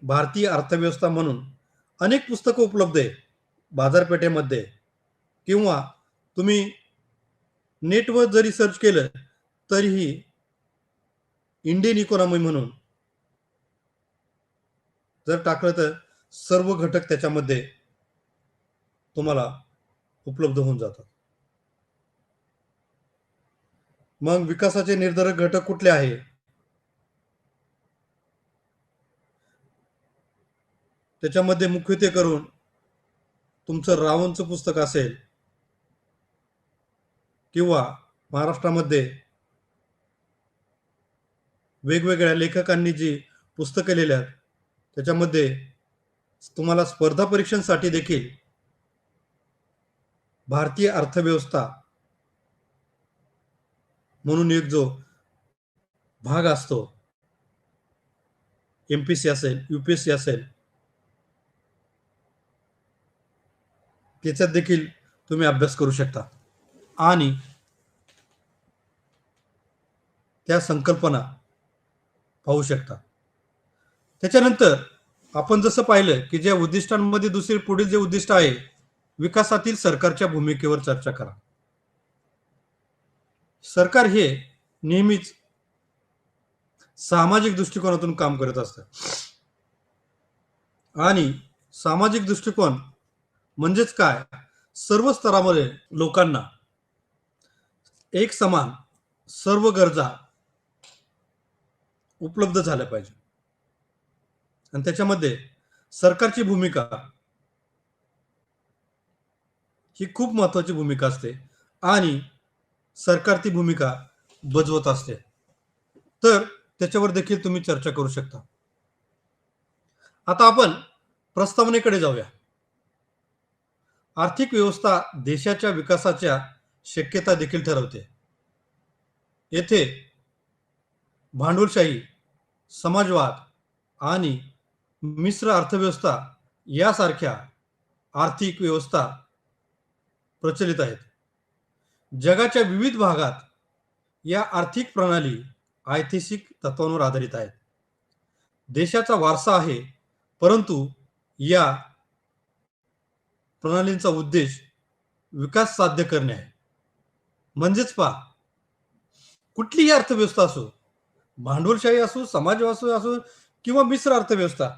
भारतीय अर्थव्यवस्था म्हणून अनेक पुस्तकं उपलब्ध आहे बाजारपेठेमध्ये, किंवा तुम्ही नेटवर जरी सर्च केलं तरीही इंडियन इकॉनॉमी म्हणून जर टाकलं तर सर्व घटक त्याच्यामध्ये तुम्हाला उपलब्ध होऊन जातात. मग विकासाचे निर्धारक घटक कुठले आहे, त्याच्यामध्ये मुख्यत्वे करून तुमचं रावणचं पुस्तक असेल किंवा महाराष्ट्रामध्ये वेगवेगळ्या लेखकांनी जी पुस्तकं लिहिली आहेत त्याच्यामध्ये तुम्हाला स्पर्धा परीक्षांसाठी देखील भारतीय अर्थव्यवस्था म्हणून एक जो भाग असतो, एमपीसी असेल, यूपीएससी असेल, त्याच्यात देखील तुम्ही अभ्यास करू शकता आणि त्या संकल्पना पाहू शकता. त्याच्यानंतर आपण जसं पाहिलं की ज्या उद्दिष्टांमध्ये दुसरे पुढील जे उद्दिष्ट आहे, विकासातील सरकारच्या भूमिकेवर चर्चा करा. सरकार हे नेहमीच सामाजिक दृष्टिकोनातून काम करत असतात. आणि सामाजिक दृष्टिकोन म्हणजेच काय? सर्व स्तरामध्ये लोकांना एक समान सर्व गरजा उपलब्ध झाल्या पाहिजे. आणि त्याच्यामध्ये सरकारची भूमिका ही खूप महत्वाची भूमिका असते आणि सरकार ती भूमिका बजावत असते. तर त्याच्यावर देखील तुम्ही चर्चा करू शकता. आता आपण प्रस्तावनेकडे जाऊया. आर्थिक व्यवस्था देशाच्या विकासाच्या शक्यता देखील ठरवते. येथे भांडवलशाही, समाजवाद आणि मिश्र अर्थव्यवस्था यासारख्या आर्थिक व्यवस्था प्रचलित आहेत. जगाच्या विविध भागात या आर्थिक प्रणाली ऐतिहासिक तत्वांवर आधारित आहेत. देशाचा वारसा आहे, परंतु या प्रणालींचा उद्देश विकास साध्य करणे आहे. म्हणजेच पहा, कुठलीही अर्थव्यवस्था असो, भांडवलशाही असो, समाजवाद असो किंवा मिश्र अर्थव्यवस्था,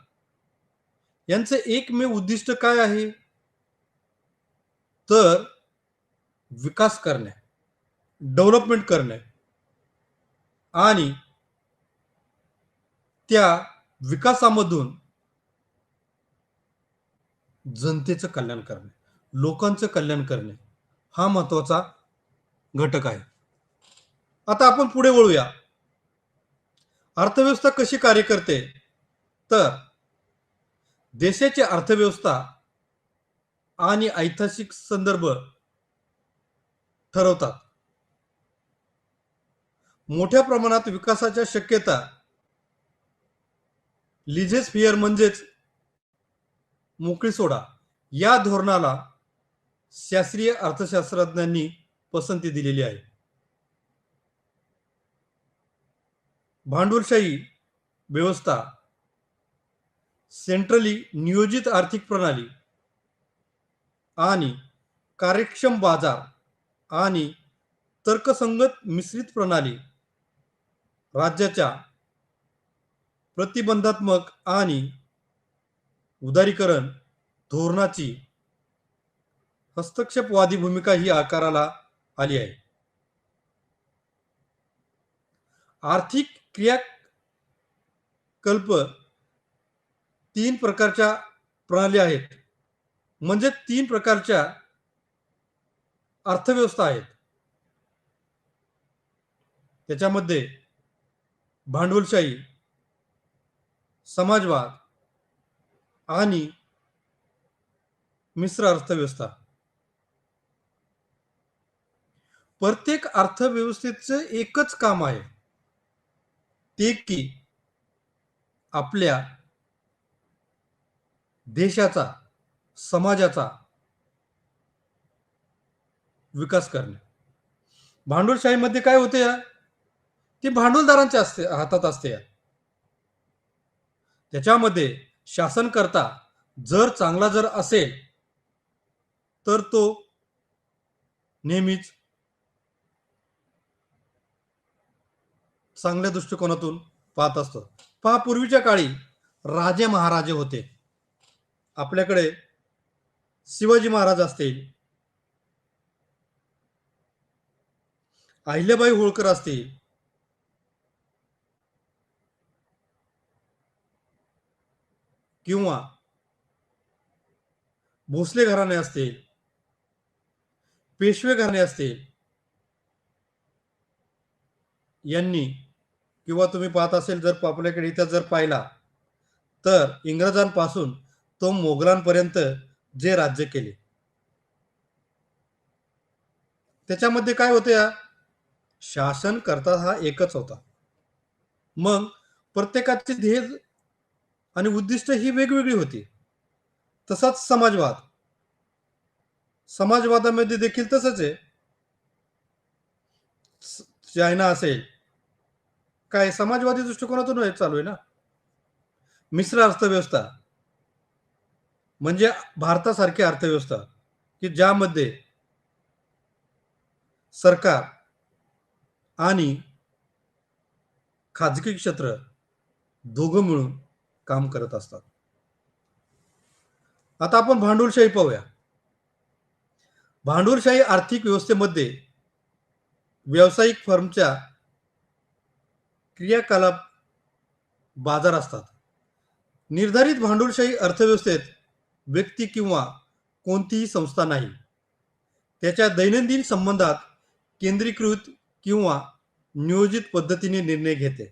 यांचं एकमेव उद्दिष्ट काय आहे? तर विकास करणे, डेव्हलपमेंट करणे आणि त्या विकासामधून जनतेचं कल्याण करणे, लोकांचं कल्याण करणे हा महत्वाचा घटक आहे. आता आपण पुढे वळूया. अर्थव्यवस्था कशी कार्य करते? तर देशाची अर्थव्यवस्था आणि ऐतिहासिक संदर्भ ठरवतात. मोठ्या प्रमाणात विकासाच्या शक्यता लिझेस फिअर म्हणजेच मोकळी सोडा या धोरणाला शास्त्रीय अर्थशास्त्रज्ञांनी पसंती दिलेली आहे. भांडवलशाही व्यवस्था, सेंट्रली नियोजित आर्थिक प्रणाली आणि कार्यक्षम बाजार आणि तर्कसंगत मिश्रित प्रणाली राज्याच्या प्रतिबंधात्मक आणि उदारीकरण धोरणाची हस्तक्षेपवादी भूमिका ही आकाराला आली आहे. आर्थिक क्रियाकल्प तीन प्रकारच्या प्रणाली आहेत, म्हणजे तीन प्रकारच्या अर्थव्यवस्था आहेत. त्याच्यामध्ये भांडवलशाही, समाजवाद आणि मिश्र अर्थव्यवस्था. प्रत्येक अर्थव्यवस्थेचं एकच काम आहे, ते की आपल्या देशाचा, समाजाचा विकास करणे. भांडवलशाहीमध्ये काय होते या? ती भांडवलदारांच्या हातात असते या. त्याच्यामध्ये शासनकर्ता जर चांगला जर असेल तर तो नेहमीच चांगल्या दृष्टिकोनातून पाहत असतो. पहा, पूर्वीच्या काळी राजे महाराजे होते. आपल्याकडे शिवाजी महाराज असतील, अहिल्याबाई होळकर असतील, किंवा भोसले घराणे असतील, पेशवे घराणे असतील, यांनी किंवा तुम्ही पाहत असेल जर आपल्याकडे इतिहास जर पाहिला तर इंग्रजांपासून तो मोगलांपर्यंत जे राज्य केले, त्याच्यामध्ये काय होते? शासनकर्ता हा एकच होता. मग प्रत्येकाचे ध्येय आणि उद्दिष्ट ही वेगवेगळी होती. तसाच समाजवाद, समाजवादामध्ये देखील तसंच आहे. चायना असेल, काय समाजवादी दृष्टिकोनातून चालू आहे ना. मिश्र अर्थव्यवस्था म्हणजे भारतासारखी अर्थव्यवस्था की ज्यामध्ये सरकार आणि खाजगी क्षेत्र दोघं मिळून काम करत असतात. आता आपण भांडवलशाही पाहूया. भांडवलशाही आर्थिक व्यवस्थेमध्ये व्यावसायिक फर्मच्या क्रियाकलाप बाजार असतात. निर्धारित भांडवलशाही अर्थव्यवस्थेत व्यक्ती किंवा कोणतीही संस्था नाही, त्याच्या दैनंदिन संबंधात केंद्रीकृत किंवा नियोजित पद्धतीने निर्णय घेते.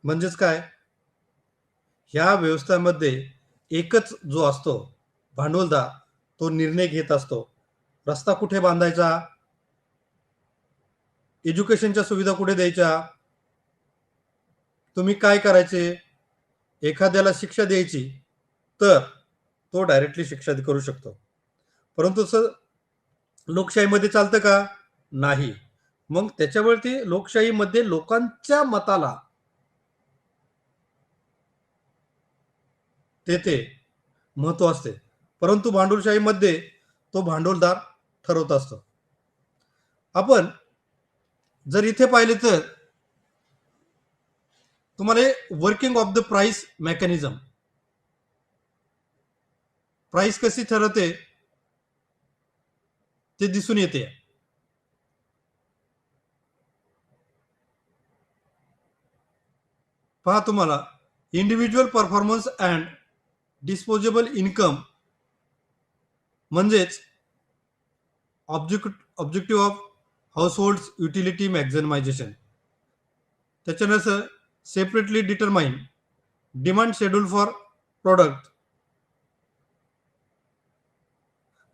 म्हणजेच काय, ह्या व्यवस्थेमध्ये एकच जो असतो भांडवलदार, तो निर्णय घेत असतो. रस्ता कुठे बांधायचा, एज्युकेशनच्या सुविधा कुठे द्यायच्या, तुम्ही काय करायचे, एखाद्याला शिक्षा द्यायची तर तो डायरेक्टली शिक्षा करू शकतो. परंतु लोकशाहीमध्ये चालतं का? नाही. मग त्याच्यावरती लोकशाहीमध्ये लोकांच्या मताला तेथे महत्व असते. परंतु भांडवलशाहीमध्ये तो भांडवलदार ठरवत असतो. आपण जर इथे पाहिले तर तुम्हाला working of the price mechanism, price कशी ठरवते ते दिसून येते. पहा, तुम्हाला individual performance and disposable income म्हणजेच ऑब्जेक्टिव्ह ऑफ हाऊसहोल्ड युटिलिटी मॅक्झिमायझेशन. त्याच्यानंतर separately determine demand schedule for product,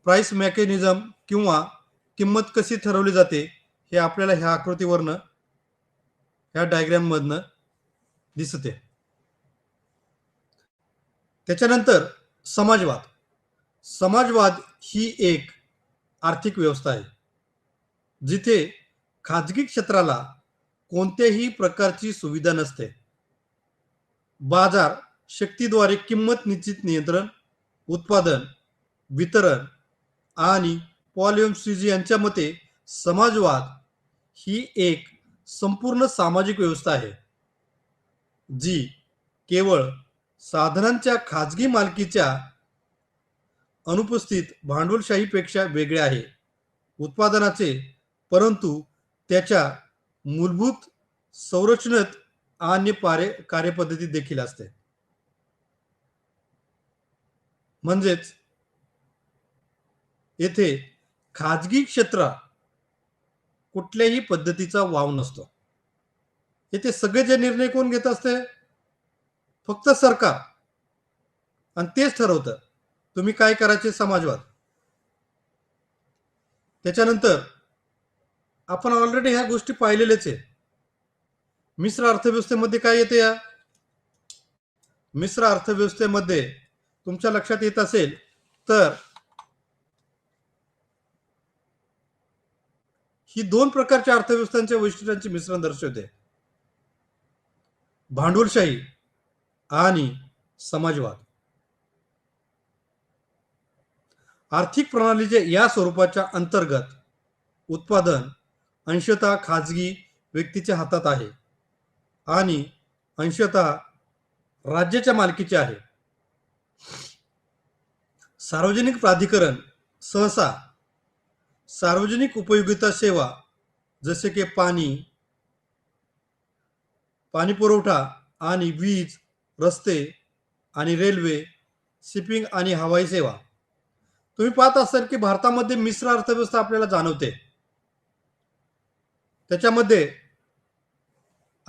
price mechanism किंवा किंमत कशी ठरवली जाते हे आपल्याला ह्या आकृतीवरनं, ह्या डायग्राम मधनं दिसते. त्याच्यानंतर समाजवाद. समाजवाद ही एक आर्थिक व्यवस्था आहे जिथे खाजगी क्षेत्राला कोणत्याही प्रकारची सुविधा नसते. बाजार शक्तीद्वारे किंमत निश्चित नियंत्रण, उत्पादन, वितरण आणि पॉलियम्स्ट्रीजी यांच्या मते समाजवाद ही एक संपूर्ण सामाजिक व्यवस्था आहे जी केवळ साधनांच्या खाजगी मालकीच्या अनुपस्थित भांडवलशाहीपेक्षा वेगळे आहे. उत्पादनाचे, परंतु त्याच्या मूलभूत संरचनेत आणि कार्यपद्धतीत देखील असते. म्हणजेच येथे खाजगी क्षेत्र कुठल्याही पद्धतीचा वाव नसतो. येथे सगळे जे निर्णय कोण घेत असते? फक्त सरकार. आणि तेच ठरवतं तुम्ही काय करायचे. समाजवाद. त्याच्यानंतर आपण ऑलरेडी ह्या गोष्टी पाहिलेल्याच आहे. मिश्र अर्थव्यवस्थेमध्ये काय येते? या मिश्र अर्थव्यवस्थेमध्ये तुमच्या लक्षात येत असेल तर ही दोन प्रकारच्या अर्थव्यवस्थांच्या वैशिष्ट्यांचे मिश्रण दर्शवते: भांडवलशाही आणि समाजवाद. आर्थिक प्रणालीचे या स्वरूपाच्या अंतर्गत उत्पादन अंशतः खाजगी व्यक्तीच्या हातात आहे आणि अंशतः राज्याच्या मालकीचे आहे. सार्वजनिक प्राधिकरण सहसा सार्वजनिक उपयोगिता सेवा जसे की पाणी पुरवठा आणि वीज, रस्ते आणि रेल्वे, शिपिंग आणि हवाई सेवा. तुम्ही पाहत असाल की भारतामध्ये मिश्र अर्थव्यवस्था आपल्याला जाणवते. त्याच्यामध्ये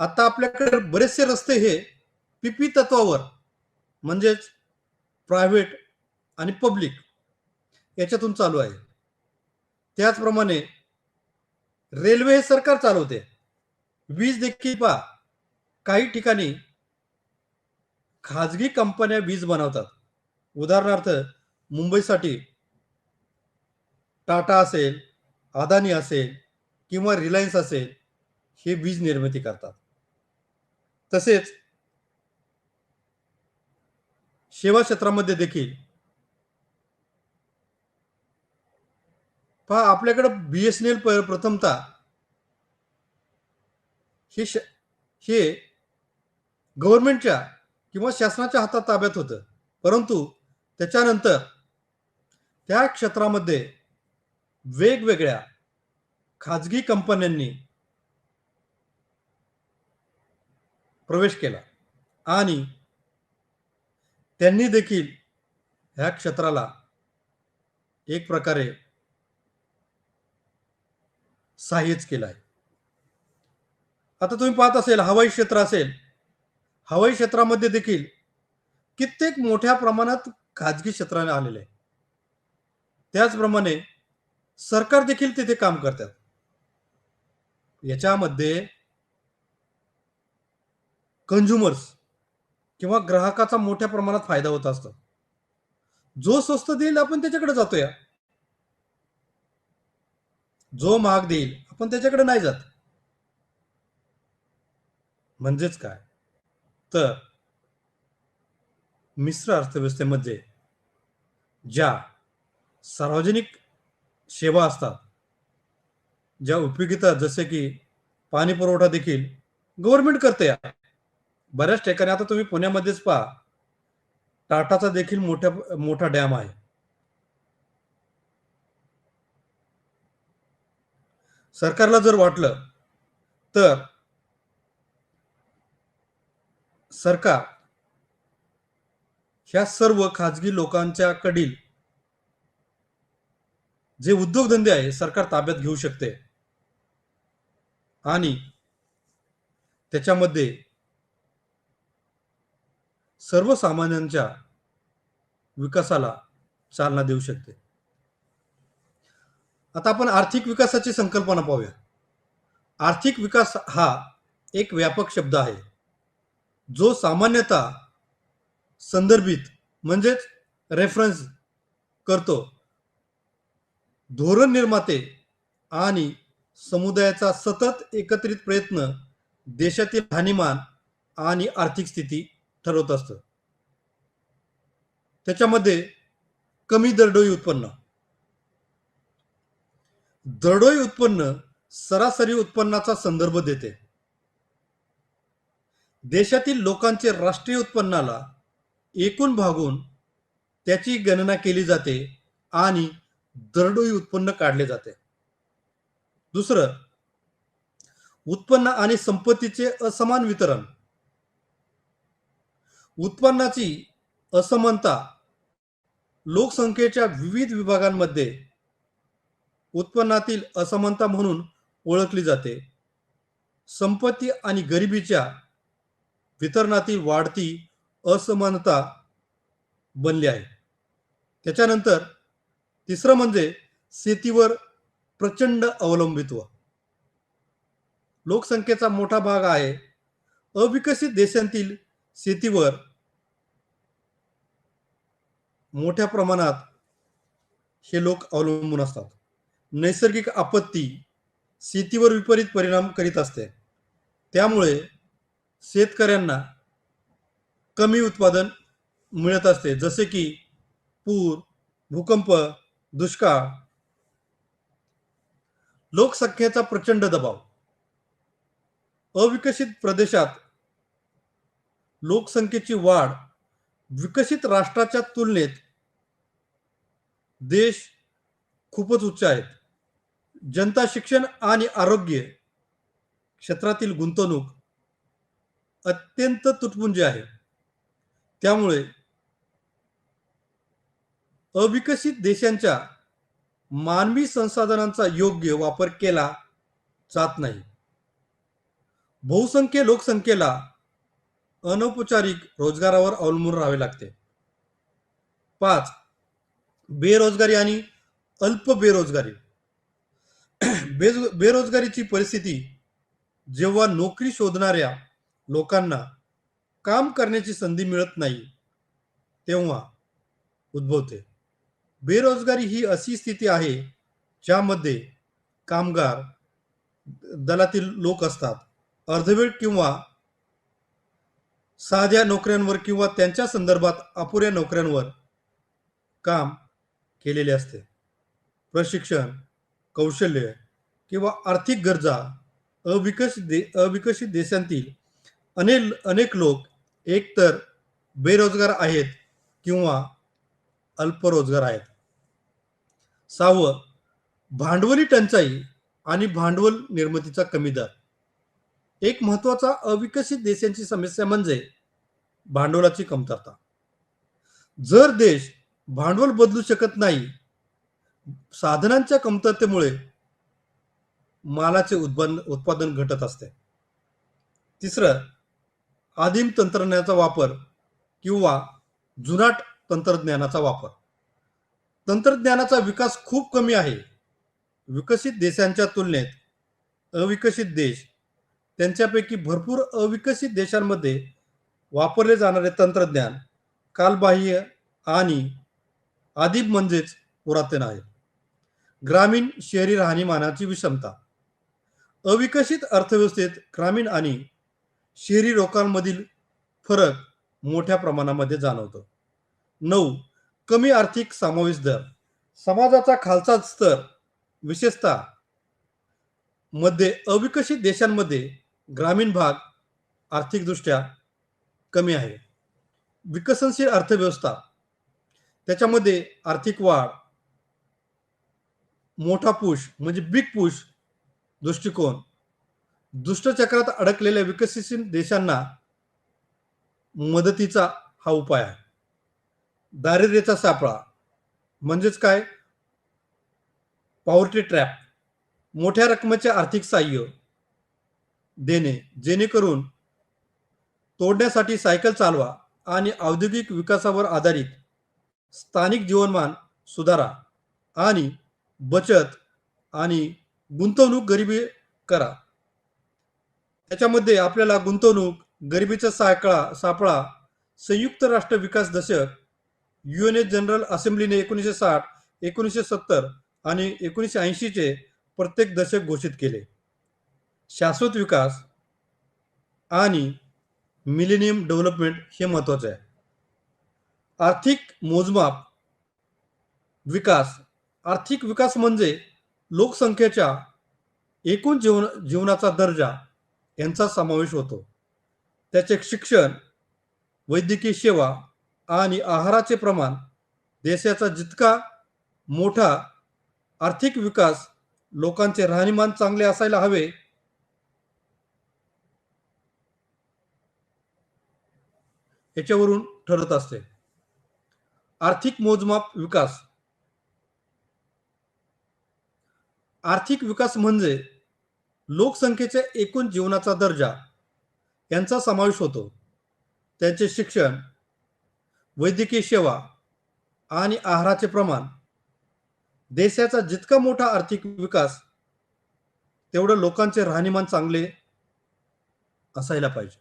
आता आपल्याकडे बरेचसे रस्ते हे पीपी तत्वावर, म्हणजेच प्रायव्हेट आणि पब्लिक याच्यातून चालू आहे. त्याचप्रमाणे रेल्वे हे सरकार चालवते. वीज देखील पहा, काही ठिकाणी खाजगी कंपन्या वीज बनवतात. उदाहरणार्थ मुंबईसाठी टाटा असेल, अदानी असेल किंवा रिलायन्स असेल, हे वीज निर्मिती करतात. तसेच सेवा क्षेत्रामध्ये देखील पहा, आपल्याकडे BSNL प्रथमतः हे हे गव्हर्नमेंटच्या किंवा शासनाच्या हातात ताब्यात होतं. परंतु त्याच्यानंतर त्या क्षेत्रामध्ये वेगवेगळ्या खाजगी कंपन्यांनी प्रवेश केला आणि त्यांनी देखील ह्या क्षेत्राला एक प्रकारे सहाय्यच केलं आहे. आता तुम्ही पाहत असेल, हवाई क्षेत्र असेल, हवाई क्षेत्रामध्ये देखील कित्येक मोठ्या प्रमाणात खाजगी क्षेत्राने आलेले आहे. त्याचप्रमाणे सरकार देखील तिथे काम करतात. याच्यामध्ये कंझ्युमर्स किंवा ग्राहकाचा मोठ्या प्रमाणात फायदा होत असतो. जो स्वस्त देईल आपण त्याच्याकडे जातोया, जो महाग देईल आपण त्याच्याकडे नाही जात. म्हणजेच काय, तर मिश्र अर्थव्यवस्थेमध्ये ज्या सार्वजनिक सेवा असतात, ज्या उपयोगिता जसे की पाणी पुरवठा देखील गव्हर्नमेंट करते. बऱ्याच ठिकाणी आता तुम्ही पुण्यामध्येच पहा, टाटाचा देखील मोठा डॅम आहे. सरकारला जर वाटलं तर सरकार ह्या सर्व खाजगी लोकांच्या कडील जे उद्योगधंदे आहे सरकार ताब्यात घेऊ शकते आणि त्याच्यामध्ये सर्वसामान्यांच्या विकासाला चालना देऊ शकते. आता आपण आर्थिक विकासाची संकल्पना पाहूया. आर्थिक विकास हा एक व्यापक शब्द आहे, जो सामान्यतः संदर्भित म्हणजेच रेफरन्स करतो धोरण निर्माते आणि समुदायाचा सतत एकत्रित प्रयत्न देशातील राहणीमान आणि आर्थिक स्थिती ठरवत असतं. त्याच्यामध्ये कमी दरडोई उत्पन्न, दरडोई उत्पन्न सरासरी उत्पन्नाचा संदर्भ देते. देशातील लोकांचे राष्ट्रीय उत्पन्नाला एकूण भागून त्याची गणना केली जाते आणि दरडोई उत्पन्न काढले जाते. दुसरं, उत्पन्न आणि संपत्तीचे असमान वितरण. उत्पन्नाची असमानता लोकसंख्येच्या विविध विभागांमध्ये उत्पन्नातील असमानता म्हणून ओळखली जाते. संपत्ती आणि गरिबीच्या वितरणातील वाढती असमानता बनली आहे. त्याच्यानंतर तिसरं म्हणजे शेतीवर प्रचंड अवलंबित्व. लोकसंख्येचा मोठा भाग आहे अविकसित देशांतील शेतीवर मोठ्या प्रमाणात हे लोक अवलंबून असतात. नैसर्गिक आपत्ती शेतीवर विपरीत परिणाम करीत असते. त्यामुळे शेतकऱ्यांना कमी उत्पादन मिळत असते, जसे की पूर, भूकंप, दुष्काळ. लोकसंख्येचा प्रचंड दबाव. अविकसित प्रदेशात लोकसंख्येची वाढ विकसित राष्ट्राच्या तुलनेत देश खूपच उच्च आहेत. जनता शिक्षण आणि आरोग्य क्षेत्रातील गुंतवणूक अत्यंत तुटपुंजी आहे. त्यामुळे अविकसित देशांच्या मानवी संसाधनांचा योग्य वापर केला जात नाही. बहुसंख्य लोकसंख्येला अनौपचारिक रोजगारावर अवलंबून राहावे लागते. 5. बेरोजगारी आणि अल्प बेरोजगारी. बेरोजगारीची परिस्थिती जेव्हा नोकरी शोधणाऱ्या लोकांना काम करण्याची संधी मिळत नाही तेव्हा उद्भवते. बेरोजगारी ही अशी स्थिती आहे ज्यामध्ये कामगार दलातील लोक असतात, अर्धवेळ किंवा साध्या नोकऱ्यांवर किंवा त्यांच्या संदर्भात अपुऱ्या नोकऱ्यांवर काम केलेले असते. प्रशिक्षण, कौशल्य किंवा आर्थिक गरजा अविकसित देशांतील अनेक लोक एकतर बेरोजगार आहेत किंवा अल्परोजगार आहेत. 6वं, भांडवली टंचाई आणि भांडवल निर्मितीचा कमी दर. एक महत्वाचा अविकसित देशांची समस्या म्हणजे भांडवलाची कमतरता. जर देश भांडवल बदलू शकत नाही, साधनांच्या कमतरतेमुळे मालाचे उत्पादन घटत असते. 3रं, आदिम तंत्रज्ञानाचा वापर किंवा जुनाट तंत्रज्ञानाचा वापर. तंत्रज्ञानाचा विकास खूप कमी आहे. विकसित देशांच्या तुलनेत अविकसित देश, त्यांच्यापैकी भरपूर अविकसित देशांमध्ये वापरले जाणारे तंत्रज्ञान कालबाह्य आणि आदिम म्हणजेच पुरातन आहे. ग्रामीण शहरी राहणीमानाची विषमता. अविकसित अर्थव्यवस्थेत ग्रामीण आणि शहरी लोकांमधील फरक मोठ्या प्रमाणामध्ये जाणवतो. 9, कमी आर्थिक समावेश दर. समाजाचा खालचा स्तर, विशेषतः मध्ये अविकसित देशांमध्ये ग्रामीण भाग आर्थिकदृष्ट्या कमी आहे. विकसनशील अर्थव्यवस्था, त्याच्यामध्ये आर्थिक वाढ, मोठा पुश म्हणजे बिग पुश दृष्टिकोन, दुष्टचक्रात अडकलेल्या विकसनशील देशांना मदतीचा हा उपाय आहे. दारिद्र्याचा सापळा म्हणजेच काय? Poverty trap. मोठ्या रकमेचे आर्थिक सहाय्य देणे, जेणेकरून तोडण्यासाठी सायकल चालवा आणि औद्योगिक विकासावर आधारित स्थानिक जीवनमान सुधारा आणि बचत आणि गुंतवणूक गरिबी करा. त्याच्यामध्ये आपल्याला गुंतवणूक, गरिबीचा सापळा, संयुक्त राष्ट्र विकास दशक, UN जनरल असेंब्लीने 1960, 1970 आणि 1980 चे प्रत्येक दशक घोषित केले. शाश्वत विकास आणि मिलेनियम डेव्हलपमेंट हे महत्वाचे आहे. आर्थिक मोजमाप विकास. आर्थिक विकास म्हणजे लोकसंख्येच्या एकूण जीवनाचा दर्जा यांचा समावेश होतो. त्याचे शिक्षण, वैद्यकीय सेवा आणि आहाराचे प्रमाण. देशाचा जितका मोठा आर्थिक विकास, लोकांचे राहणीमान चांगले असायला हवे याच्यावरून ठरत असते. आर्थिक मोजमाप विकास. आर्थिक विकास म्हणजे लोकसंख्येच्या एकूण जीवनाचा दर्जा यांचा समावेश होतो. त्यांचे शिक्षण, वैद्यकीय सेवा आणि आहाराचे प्रमाण. देशाचा जितका मोठा आर्थिक विकास, तेवढं लोकांचे राहणीमान चांगले असायला पाहिजे.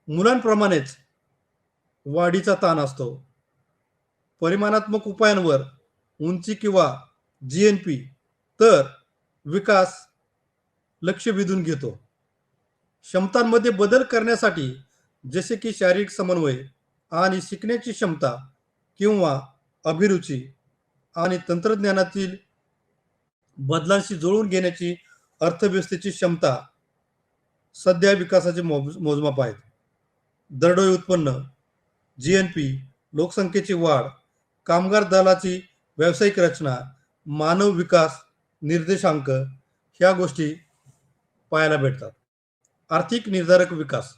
मुलांप्रमाणेच वाढीचा ताण असतो. परिमाणात्मक उपायांवर उंची किंवा GNP तर विकास लक्ष वेधून घेतो. क्षमतांमध्ये बदल करण्यासाठी, जसे की शारीरिक समन्वय आणि शिकण्याची क्षमता किंवा अभिरुची आणि तंत्रज्ञानातील बदलांशी जुळवून घेण्याची अर्थव्यवस्थेची क्षमता सध्या विकासाचे मोजमाप आहेत. दरडोई उत्पन्न, GNP, लोकसंख्येची वाढ, कामगार दलाची व्यावसायिक रचना, मानव विकास निर्देशांक ह्या गोष्टी पाहायला भेटतात. आर्थिक निर्धारक विकास.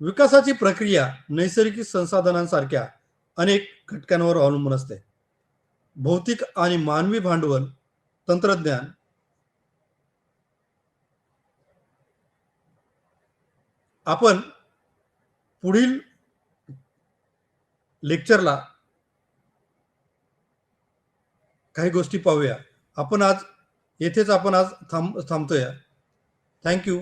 विकासाची प्रक्रिया नैसर्गिक संसाधनांसारख्या अनेक घटकांवर अवलंबून असते. भौतिक आणि मानवी भांडवल, तंत्रज्ञान. आपण पुढील लेक्चरला काही गोष्टी पाहूया. आपण आज थांबतोय. थँक्यू.